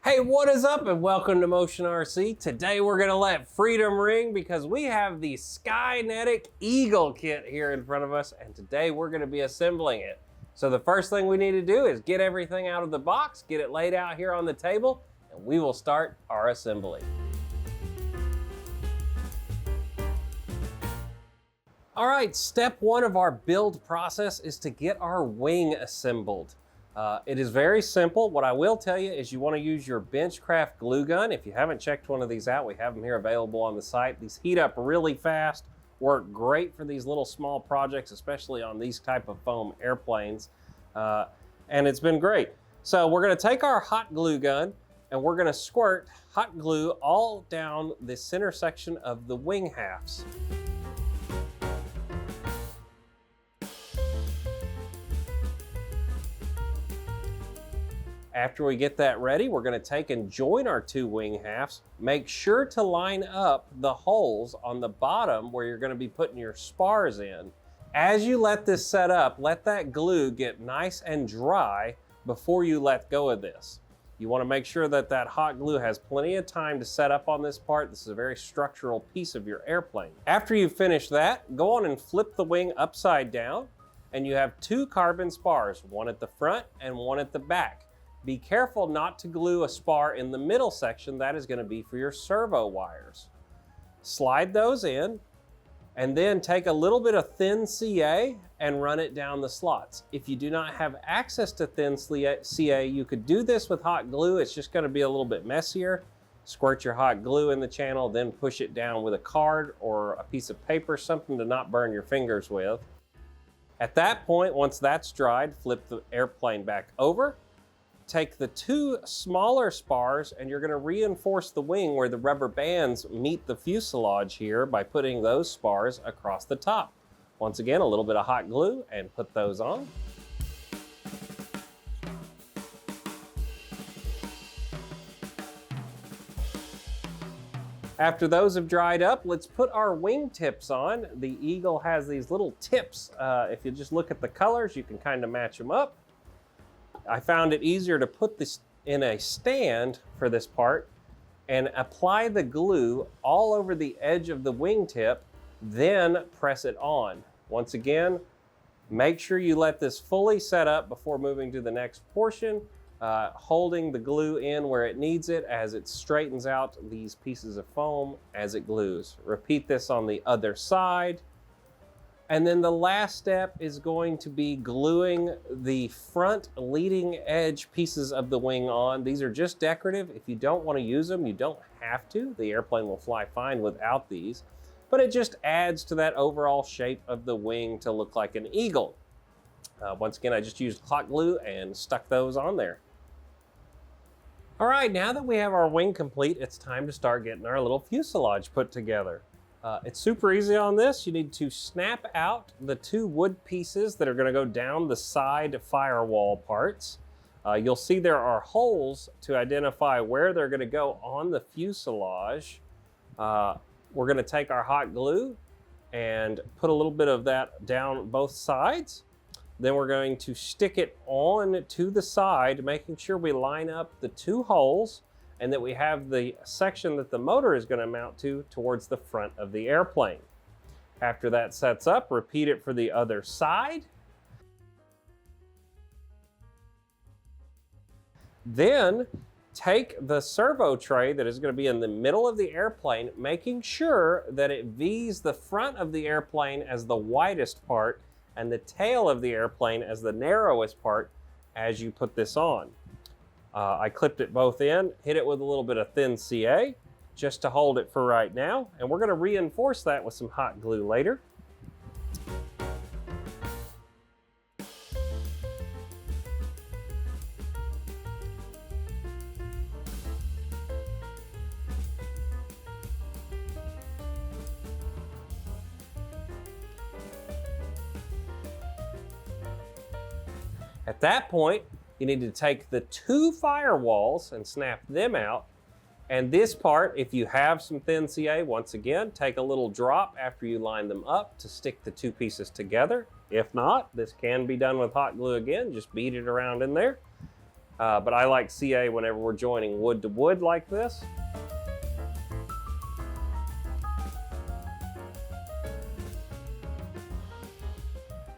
Hey, what is up and welcome to Motion RC. Today we're gonna let freedom ring because we have the Skynetic Eagle kit here in front of us, and today we're gonna be assembling it. So the first thing we need to do is get everything out of the box, get it laid out here on the table, and we will start our assembly. All right, step one of our build process is to get our wing assembled. It is very simple. What I will tell you is you want to use your Benchcraft glue gun. If you haven't checked one of these out, we have them here available on the site. These heat up really fast, work great for these little small projects, especially on these type of foam airplanes. And it's been great. So we're going to take our hot glue gun and we're going to squirt hot glue all down the center section of the wing halves. After we get that ready, we're going to take and join our two wing halves. Make sure to line up the holes on the bottom where you're going to be putting your spars in. As you let this set up, let that glue get nice and dry before you let go of this. You want to make sure that that hot glue has plenty of time to set up on this part. This is a very structural piece of your airplane. After you've finished that, go on and flip the wing upside down, and you have two carbon spars, one at the front and one at the back. Be careful not to glue a spar in the middle section. That is going to be for your servo wires. Slide those in and then take a little bit of thin CA and run it down the slots. If you do not have access to thin CA, you could do this with hot glue. It's just going to be a little bit messier. Squirt your hot glue in the channel, then push it down with a card or a piece of paper, something to not burn your fingers with. At that point, once that's dried, flip the airplane back over. Take the two smaller spars and you're going to reinforce the wing where the rubber bands meet the fuselage here by putting those spars across the top. Once again, a little bit of hot glue and put those on. After those have dried up, let's put our wing tips on. The Eagle has these little tips. If you just look at the colors, you can kind of match them up. I found it easier to put this in a stand for this part and apply the glue all over the edge of the wingtip, then press it on. Once again, make sure you let this fully set up before moving to the next portion, holding the glue in where it needs it as it straightens out these pieces of foam as it glues. Repeat this on the other side. And then the last step is going to be gluing the front leading edge pieces of the wing on. These are just decorative. If you don't want to use them, you don't have to. The airplane will fly fine without these, but it just adds to that overall shape of the wing to look like an eagle. Once again, I just used hot glue and stuck those on there. All right, now that we have our wing complete, it's time to start getting our little fuselage put together. It's super easy on this. You need to snap out the two wood pieces that are going to go down the side firewall parts. You'll see there are holes to identify where they're going to go on the fuselage. We're going to take our hot glue and put a little bit of that down both sides. Then we're going to stick it on to the side, making sure we line up the two holes and that we have the section that the motor is going to mount to towards the front of the airplane. After that sets up, repeat it for the other side. Then take the servo tray that is going to be in the middle of the airplane, making sure that it V's the front of the airplane as the widest part and the tail of the airplane as the narrowest part. as you put this on. I clipped it both in, hit it with a little bit of thin CA just to hold it for right now, and we're going to reinforce that with some hot glue later. At that point, you need to take the two firewalls and snap them out. And this part, if you have some thin CA, once again, take a little drop after you line them up to stick the two pieces together. If not, this can be done with hot glue again. Just beat it around in there. But I like CA whenever we're joining wood to wood like this.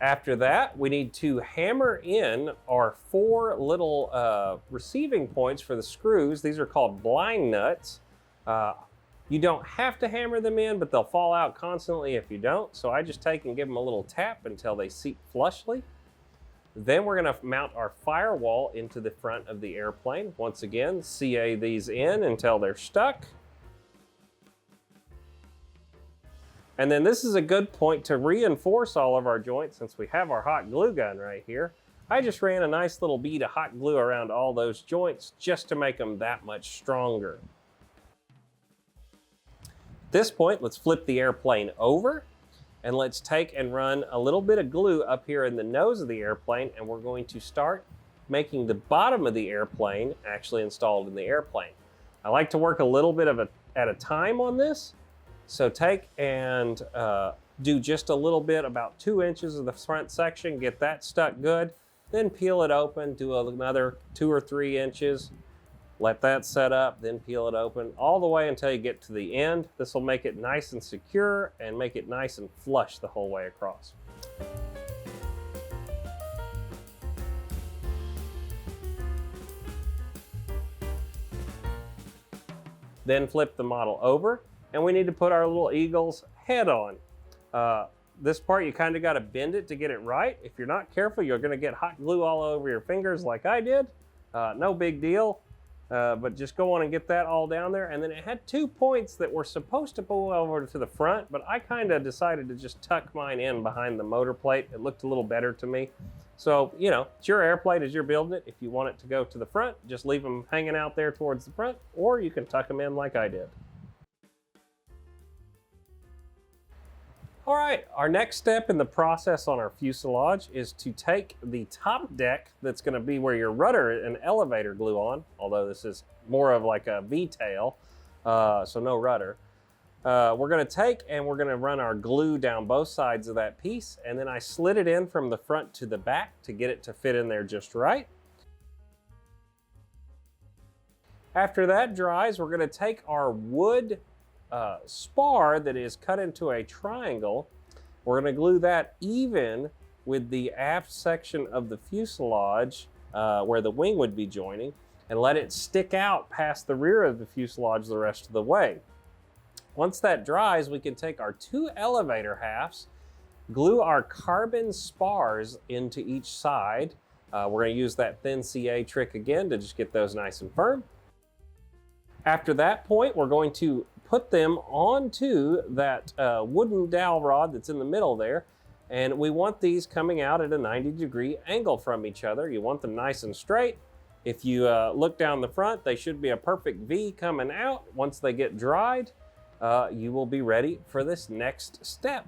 After that, we need to hammer in our four little receiving points for the screws. These are called blind nuts. You don't have to hammer them in, but they'll fall out constantly if you don't. So I just take and give them a little tap until they seat flushly. Then we're going to mount our firewall into the front of the airplane. Once again, CA these in until they're stuck. And then this is a good point to reinforce all of our joints since we have our hot glue gun right here. I just ran a nice little bead of hot glue around all those joints just to make them that much stronger. At this point, let's flip the airplane over and let's take and run a little bit of glue up here in the nose of the airplane, and we're going to start making the bottom of the airplane actually installed in the airplane. I like to work a little bit at a time on this. So take and do just a little bit, about 2 inches of the front section, get that stuck good, then peel it open, do another 2 or 3 inches, let that set up, then peel it open, all the way until you get to the end. This will make it nice and secure and make it nice and flush the whole way across. Then flip the model over. And we need to put our little Eagle's head on. This part, you kind of got to bend it to get it right. If you're not careful, you're going to get hot glue all over your fingers like I did. No big deal, but just go on and get that all down there. And then it had 2 points that were supposed to go over to the front, but I kind of decided to just tuck mine in behind the motor plate. It looked a little better to me. So, you know, it's your airplane as you're building it. If you want it to go to the front, just leave them hanging out there towards the front, or you can tuck them in like I did. All right, our next step in the process on our fuselage is to take the top deck that's going to be where your rudder and elevator glue on, although this is more of like a V-tail, so no rudder. We're going to take and we're going to run our glue down both sides of that piece, and then I slid it in from the front to the back to get it to fit in there just right. After that dries, we're going to take our wood spar that is cut into a triangle. We're going to glue that even with the aft section of the fuselage where the wing would be joining, and let it stick out past the rear of the fuselage the rest of the way. Once that dries, we can take our 2 elevator halves, glue our carbon spars into each side. We're going to use that thin CA trick again to just get those nice and firm. After that point, we're going to put them onto that wooden dowel rod that's in the middle there, and we want these coming out at a 90-degree angle from each other. You want them nice and straight. If you look down the front, they should be a perfect V coming out. Once they get dried, you will be ready for this next step.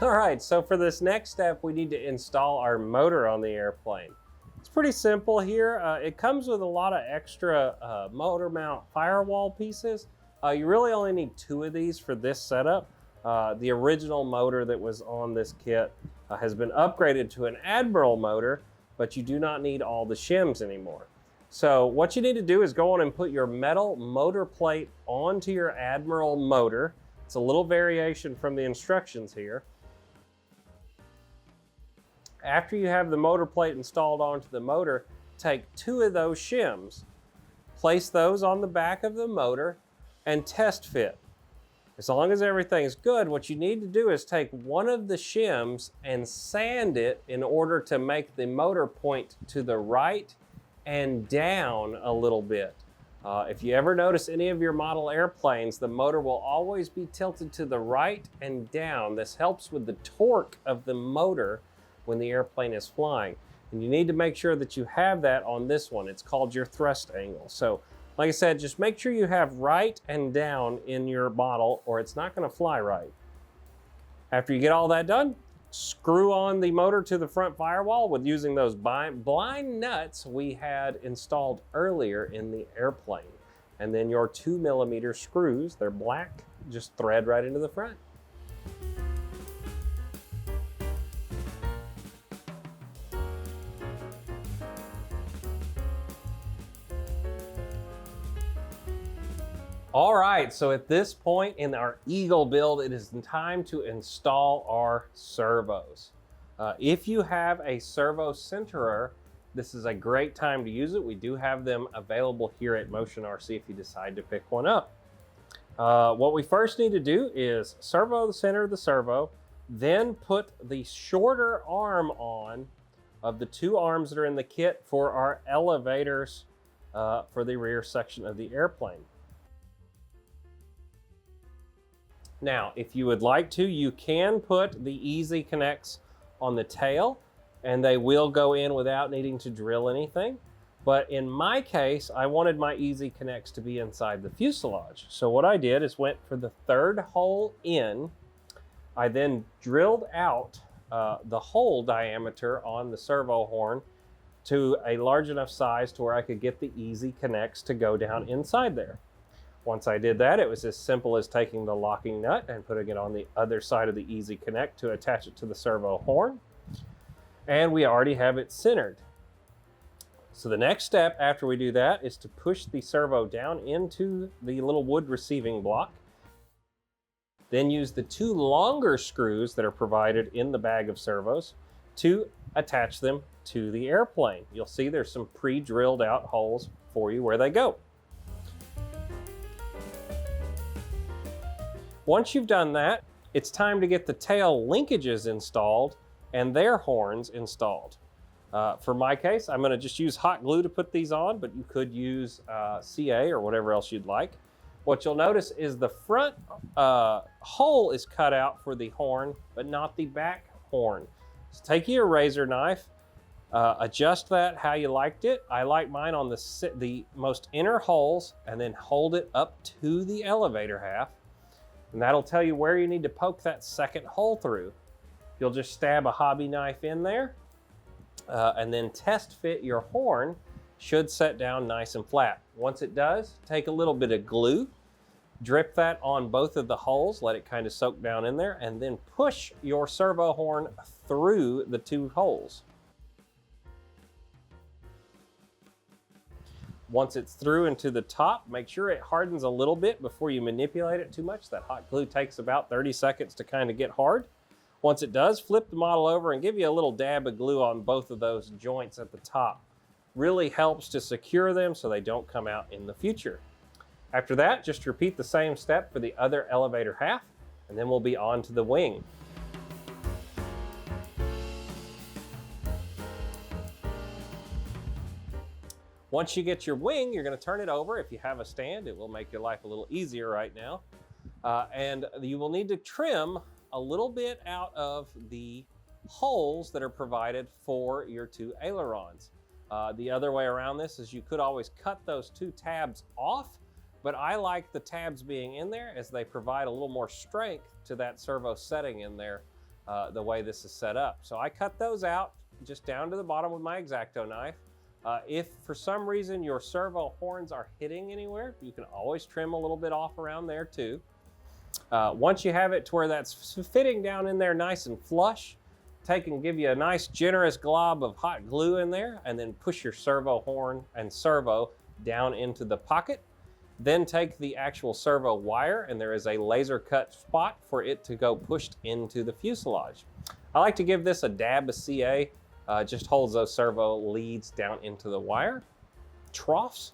All right, so for this next step, we need to install our motor on the airplane. It's pretty simple here. It comes with a lot of extra motor mount firewall pieces. You really only need 2 of these for this setup. The original motor that was on this kit has been upgraded to an Admiral motor, but you do not need all the shims anymore. So what you need to do is go on and put your metal motor plate onto your Admiral motor. It's a little variation from the instructions here. After you have the motor plate installed onto the motor, take 2 of those shims, place those on the back of the motor, and test fit. As long as everything's good, what you need to do is take one of the shims and sand it in order to make the motor point to the right and down a little bit. If you ever notice any of your model airplanes, the motor will always be tilted to the right and down. This helps with the torque of the motor when the airplane is flying. And you need to make sure that you have that on this one. It's called your thrust angle. So, like I said, just make sure you have right and down in your model or it's not going to fly right. After you get all that done, screw on the motor to the front firewall with using those blind nuts we had installed earlier in the airplane. And then your 2mm screws, they're black, just thread right into the front. All right, so at this point in our Eagle build, it is time to install our servos. If you have a servo centerer, this is a great time to use it. We do have them available here at Motion RC if you decide to pick one up. What we first need to do is servo the center of the servo, then put the shorter arm on of the two arms that are in the kit for our elevators for the rear section of the airplane. Now, if you would like to, you can put the easy connects on the tail and they will go in without needing to drill anything. But in my case, I wanted my easy connects to be inside the fuselage. So what I did is went for the third hole in. I then drilled out the hole diameter on the servo horn to a large enough size to where I could get the easy connects to go down inside there. Once I did that, it was as simple as taking the locking nut and putting it on the other side of the easy connect to attach it to the servo horn. And we already have it centered. So the next step after we do that is to push the servo down into the little wood receiving block. Then use the two longer screws that are provided in the bag of servos to attach them to the airplane. You'll see there's some pre-drilled out holes for you where they go. Once you've done that, it's time to get the tail linkages installed and their horns installed. For my case, I'm going to just use hot glue to put these on, but you could use CA or whatever else you'd like. What you'll notice is the front hole is cut out for the horn, but not the back horn. So take your razor knife, adjust that how you liked it. I like mine on the most inner holes and then hold it up to the elevator half. And that'll tell you where you need to poke that second hole through. You'll just stab a hobby knife in there and then test fit your horn. Should set down nice and flat. Once it does, take a little bit of glue, drip that on both of the holes, let it kind of soak down in there, and then push your servo horn through the two holes. Once it's through into the top, make sure it hardens a little bit before you manipulate it too much. That hot glue takes about 30 seconds to kind of get hard. Once it does, flip the model over and give you a little dab of glue on both of those joints at the top. Really helps to secure them so they don't come out in the future. After that, just repeat the same step for the other elevator half, and then we'll be on to the wing. Once you get your wing, you're going to turn it over. If you have a stand, it will make your life a little easier right now. And you will need to trim a little bit out of the holes that are provided for your two ailerons. The other way around this is you could always cut those two tabs off, but I like the tabs being in there as they provide a little more strength to that servo setting in there the way this is set up. So I cut those out just down to the bottom with my X-Acto knife. If for some reason your servo horns are hitting anywhere, you can always trim a little bit off around there too. Once you have it to where that's fitting down in there nice and flush, take and give you a nice generous glob of hot glue in there and then push your servo horn and servo down into the pocket. Then take the actual servo wire and there is a laser cut spot for it to go pushed into the fuselage. I like to give this a dab of CA. Just holds those servo leads down into the wire troughs.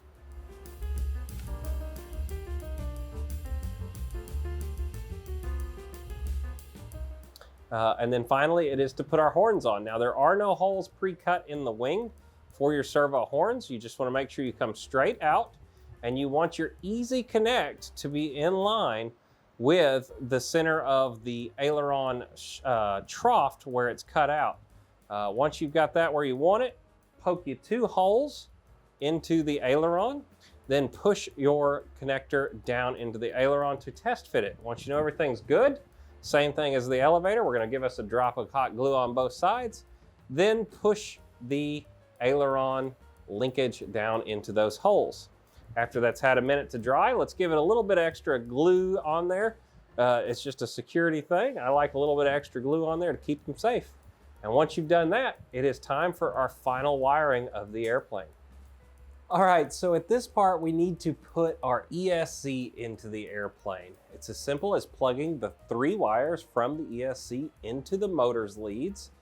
And then finally, it is to put our horns on. Now, there are no holes pre-cut in the wing for your servo horns. You just want to make sure you come straight out, and you want your easy connect to be in line with the center of the aileron trough where it's cut out. Once you've got that where you want it, poke you 2 holes into the aileron, then push your connector down into the aileron to test fit it. Once you know everything's good, same thing as the elevator, we're going to give us a drop of hot glue on both sides, then push the aileron linkage down into those holes. After that's had a minute to dry, let's give it a little bit of extra glue on there. It's just a security thing. I like a little bit of extra glue on there to keep them safe. And once you've done that, it is time for our final wiring of the airplane. All right, so at this part, we need to put our ESC into the airplane. It's as simple as plugging the 3 wires from the ESC into the motor's leads.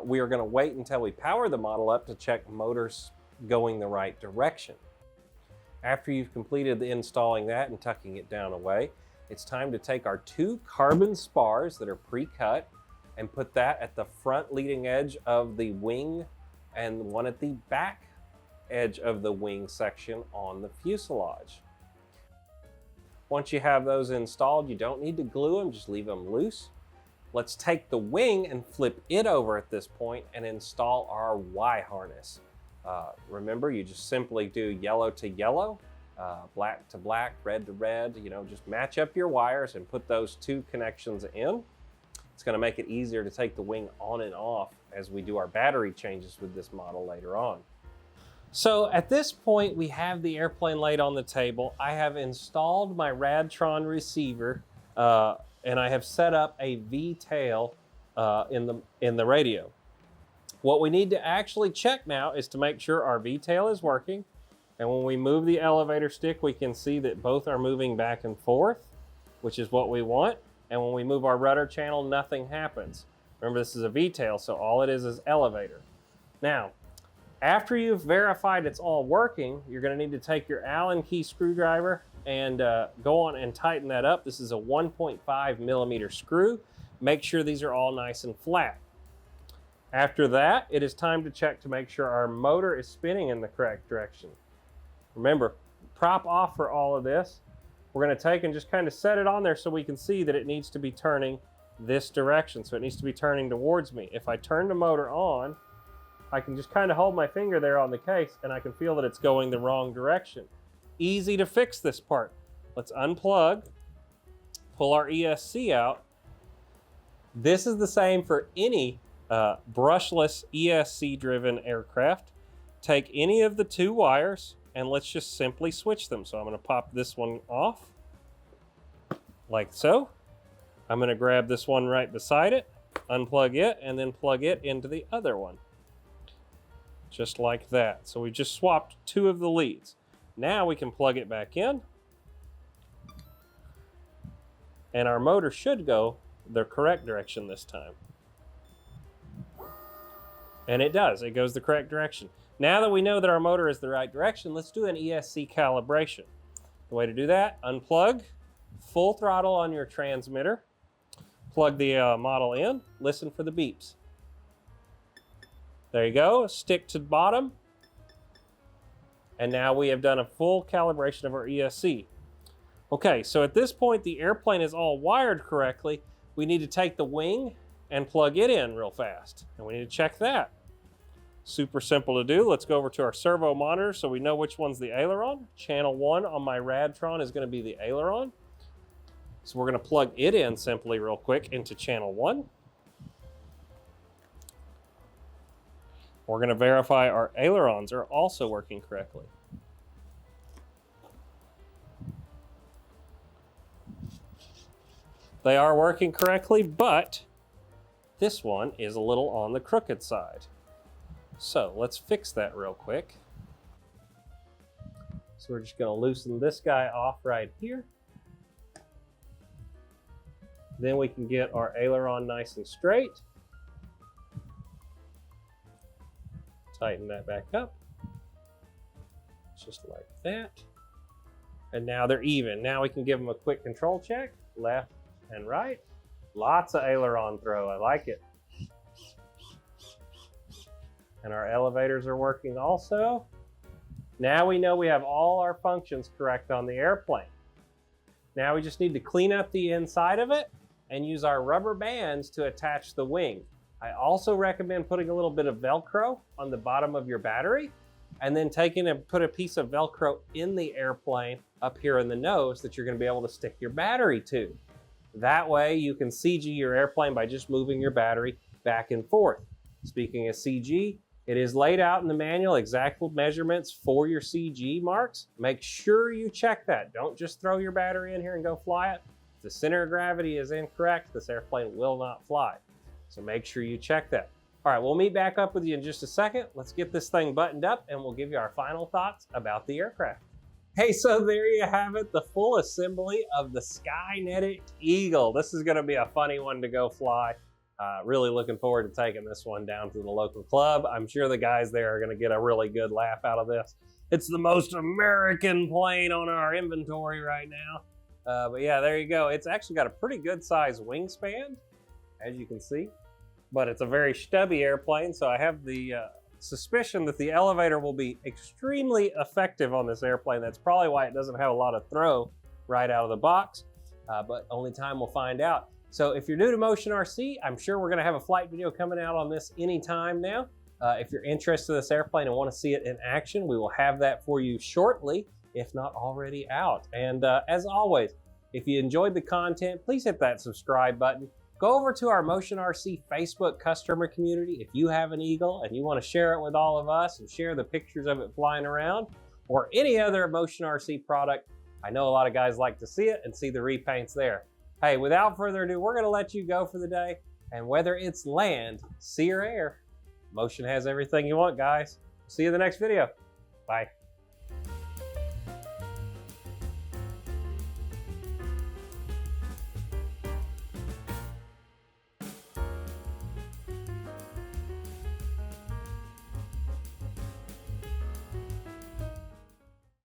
We are going to wait until we power the model up to check motors going the right direction. After you've completed installing that and tucking it down away, it's time to take our 2 carbon spars that are pre-cut and put that at the front leading edge of the wing and one at the back edge of the wing section on the fuselage. Once you have those installed, you don't need to glue them, just leave them loose. Let's take the wing and flip it over at this point and install our Y harness. Remember, you just simply do yellow to yellow, black to black, red to red, just match up your wires and put those 2 connections in. It's going to make it easier to take the wing on and off as we do our battery changes with this model later on. So at this point, we have the airplane laid on the table. I have installed my Radtron receiver, and I have set up a V-tail in the radio. What we need to actually check now is to make sure our V-tail is working. And when we move the elevator stick, we can see that both are moving back and forth, which is what we want. And when we move our rudder channel, nothing happens. Remember, this is a V-tail, so all it is elevator. Now, after you've verified it's all working, you're going to need to take your Allen key screwdriver and go on and tighten that up. This is a 1.5 millimeter screw. Make sure these are all nice and flat. After that, it is time to check to make sure our motor is spinning in the correct direction. Remember, prop off for all of this. We're going to take and just kind of set it on there so we can see that it needs to be turning this direction. So it needs to be turning towards me. If I turn the motor on, I can just kind of hold my finger there on the case and I can feel that it's going the wrong direction. Easy to fix this part. Let's unplug, pull our ESC out. This is the same for any brushless ESC driven aircraft. Take any of the 2 wires and let's just simply switch them. So I'm going to pop this one off like so. I'm going to grab this one right beside it, unplug it, and then plug it into the other one. Just like that. So we just swapped 2 of the leads. Now we can plug it back in. And our motor should go the correct direction this time. And it does. It goes the correct direction. Now that we know that our motor is the right direction, let's do an ESC calibration. The way to do that, unplug, full throttle on your transmitter, plug the model in, listen for the beeps. There you go, stick to the bottom. And now we have done a full calibration of our ESC. Okay, so at this point, the airplane is all wired correctly. We need to take the wing and plug it in real fast. And we need to check that. Super simple to do. Let's go over to our servo monitor so we know which one's the aileron. Channel 1 on my Radtron is going to be the aileron. So we're going to plug it in simply real quick into channel 1. We're going to verify our ailerons are also working correctly. They are working correctly, but this one is a little on the crooked side. So let's fix that real quick. So we're just going to loosen this guy off right here. Then we can get our aileron nice and straight. Tighten that back up. Just like that. And now they're even. Now we can give them a quick control check, left and right. Lots of aileron throw, I like it. And our elevators are working also. Now we know we have all our functions correct on the airplane. Now we just need to clean up the inside of it and use our rubber bands to attach the wing. I also recommend putting a little bit of Velcro on the bottom of your battery and then taking and put a piece of Velcro in the airplane up here in the nose that you're going to be able to stick your battery to. That way you can CG your airplane by just moving your battery back and forth. Speaking of CG, it is laid out in the manual, exact measurements for your CG marks. Make sure you check that. Don't just throw your battery in here and go fly it. If the center of gravity is incorrect, this airplane will not fly. So make sure you check that. All right, we'll meet back up with you in just a second. Let's get this thing buttoned up and we'll give you our final thoughts about the aircraft. Hey, so there you have it, the full assembly of the Skynetic Eagle. This is gonna be a funny one to go fly. Really looking forward to taking this one down to the local club. I'm sure the guys there are going to get a really good laugh out of this. It's the most American plane on our inventory right now. But yeah, there you go. It's actually got a pretty good size wingspan, as you can see. But it's a very stubby airplane, so I have the suspicion that the elevator will be extremely effective on this airplane. That's probably why it doesn't have a lot of throw right out of the box. But only time will find out. So if you're new to Motion RC, I'm sure we're going to have a flight video coming out on this anytime now. If you're interested in this airplane and want to see it in action, we will have that for you shortly, if not already out. And as always, if you enjoyed the content, please hit that subscribe button. Go over to our Motion RC Facebook customer community. If you have an Eagle and you want to share it with all of us and share the pictures of it flying around, or any other Motion RC product, I know a lot of guys like to see it and see the repaints there. Hey, without further ado, we're gonna let you go for the day. And whether it's land, sea, or air, Motion has everything you want, guys. See you in the next video. Bye.